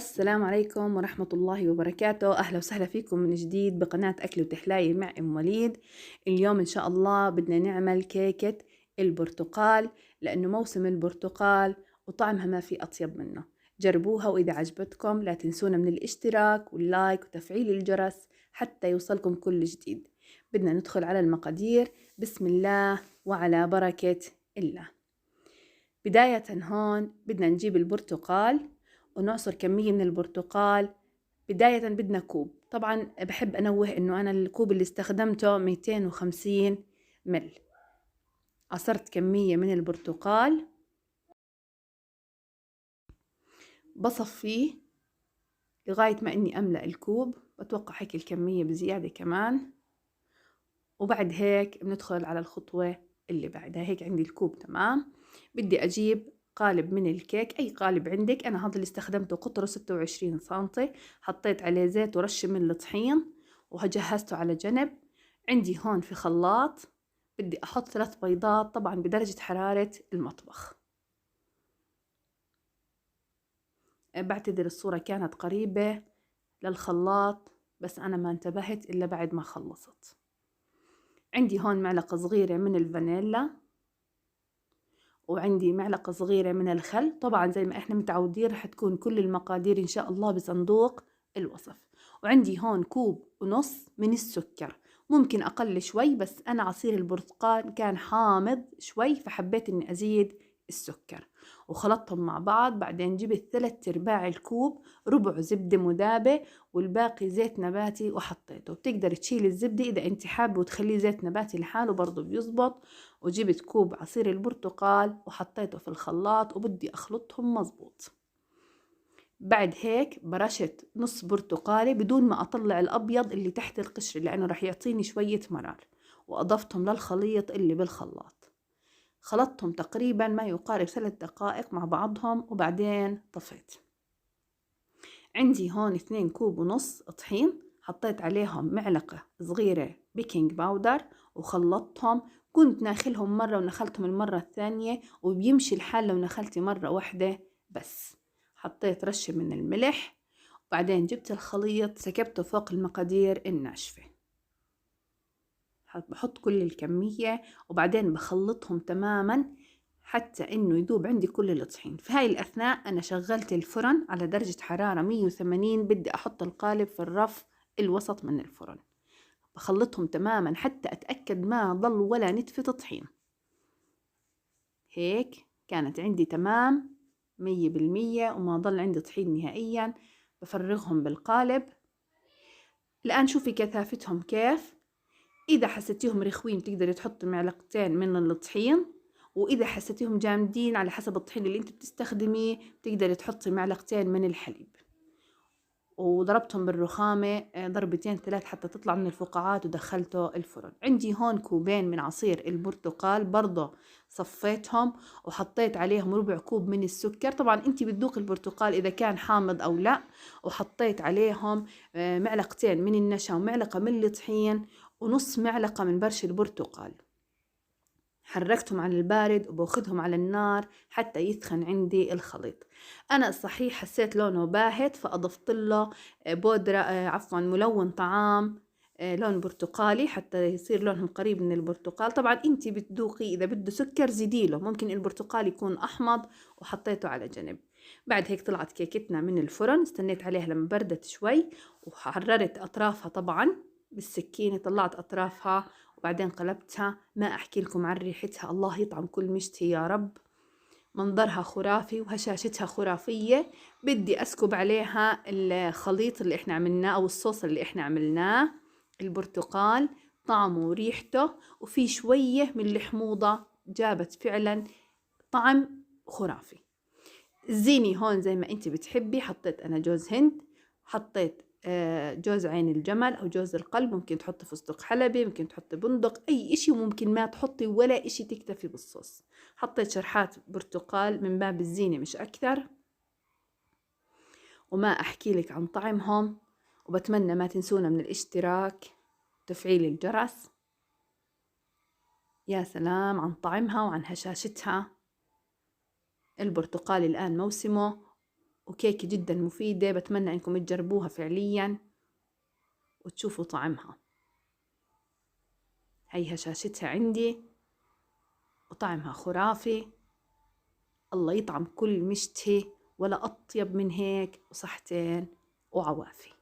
السلام عليكم ورحمة الله وبركاته. أهلا وسهلا فيكم من جديد بقناة أكل وتحلاية مع أم وليد. اليوم إن شاء الله بدنا نعمل كيكة البرتقال، لأنه موسم البرتقال وطعمها ما في أطيب منه. جربوها، وإذا عجبتكم لا تنسونا من الاشتراك واللايك وتفعيل الجرس حتى يوصلكم كل جديد. بدنا ندخل على المقادير. بسم الله وعلى بركة الله. بداية هون بدنا نجيب البرتقال ونعصر كمية من البرتقال. بداية بدنا كوب، طبعا بحب أنوه إنه أنا الكوب اللي استخدمته 250 مل. عصرت كمية من البرتقال، بصفيه لغاية ما إني أملأ الكوب. بتوقع هيك الكمية بزيادة كمان. وبعد هيك بندخل على الخطوة اللي بعدها. هيك عندي الكوب تمام. بدي أجيب قالب من الكيك، أي قالب عندك. أنا هذا اللي استخدمته قطره 26 سنتي. حطيت عليه زيت ورشة من الطحين وجهزته على جنب. عندي هون في خلاط بدي أحط 3 بيضات، طبعا بدرجة حرارة المطبخ. بعتذر الصورة كانت قريبة للخلاط، بس أنا ما انتبهت إلا بعد ما خلصت. عندي هون معلقة صغيرة من الفانيلا، وعندي معلقة صغيرة من الخل. طبعا زي ما احنا متعودين رح تكون كل المقادير ان شاء الله بصندوق الوصف. وعندي هون كوب ونص من السكر، ممكن اقل شوي، بس انا عصير البرتقال كان حامض شوي فحبيت اني ازيد السكر. وخلطتهم مع بعض. بعدين جبت 3/4 الكوب ربع زبدة مذابة والباقي زيت نباتي وحطيته. بتقدر تشيل الزبدة اذا انت حابة وتخليه زيت نباتي لحاله برضو بيزبط. وجبت كوب عصير البرتقال وحطيته في الخلاط وبدي أخلطهم مزبوط. بعد هيك برشت نص برتقالة بدون ما أطلع الأبيض اللي تحت القشر، لأنه رح يعطيني شوية مرار. وأضفتهم للخليط اللي بالخلاط. خلطتهم تقريبا ما يقارب 3 دقائق مع بعضهم وبعدين طفيت. عندي هون 2 كوب ونص طحين، حطيت عليهم معلقة صغيرة بيكنج باودر وخلطتهم. كنت ناخلهم مرة ونخلتهم المرة الثانية، وبيمشي الحال لو نخلتي مرة واحدة بس. حطيت رشة من الملح، وبعدين جبت الخليط سكبته فوق المقادير الناشفة. بحط كل الكمية وبعدين بخلطهم تماما حتى انه يذوب عندي كل الطحين. في هاي الاثناء انا شغلت الفرن على درجة حرارة 180. بدي احط القالب في الرف الوسط من الفرن. بخلطهم تماما حتى اتأكد ما ضل ولا نتفة طحين. هيك كانت عندي تمام 100% وما ضل عندي طحين نهائيا. بفرغهم بالقالب. الآن شوفي كثافتهم كيف. إذا حسيتيهم رخوين تقدري تحطي معلقتين من الطحين، وإذا حسيتيهم جامدين على حسب الطحين اللي انت بتستخدميه تقدري تحطي معلقتين من الحليب. وضربتهم بالرخامة ضربتين 3 حتى تطلع من الفقاعات ودخلته الفرن. عندي هون كوبين من عصير البرتقال برضه صفيتهم وحطيت عليهم ربع كوب من السكر. طبعا انت بتذوق البرتقال اذا كان حامض او لا. وحطيت عليهم معلقتين من النشا ومعلقة من الطحين ونص معلقة من برش البرتقال. حركتهم على البارد وباخذهم على النار حتى يسخن عندي الخليط. انا صحيح حسيت لونه باهت فاضفت له بودرة عفوا ملون طعام لون برتقالي حتى يصير لونهم قريب من البرتقال. طبعا انتي بتذوقي اذا بده سكر زيديله، ممكن البرتقال يكون احمض وحطيته على جنب. بعد هيك طلعت كيكتنا من الفرن. استنيت عليها لما بردت شوي وحررت اطرافها طبعا بالسكينة. طلعت اطرافها وبعدين قلبتها. ما أحكي لكم عن ريحتها، الله يطعم كل مشتهي يا رب. منظرها خرافي وهشاشتها خرافية. بدي أسكب عليها الخليط اللي إحنا عملناه أو الصوص اللي إحنا عملناه. البرتقال طعمه وريحته وفي شوية من الحموضة جابت فعلا طعم خرافي. الزيني هون زي ما انت بتحبي. حطيت انا جوز هند، حطيت جوز عين الجمل او جوز القلب. ممكن تحطي فستق حلبي، ممكن تحطي بندق، اي اشي. وممكن ما تحطي ولا اشي تكتفي بالصوص. حطيت شرحات برتقال من باب الزينة مش اكثر. وما احكي لك عن طعمهم. وبتمنى ما تنسونا من الاشتراك وتفعيل الجرس. يا سلام عن طعمها وعن هشاشتها. البرتقال الآن موسمه وكيكة جدا مفيدة، بتمنى انكم تجربوها فعليا وتشوفوا طعمها. هي هشاشتها عندي وطعمها خرافي، الله يطعم كل مشتهي ولا أطيب من هيك، وصحتين وعوافي.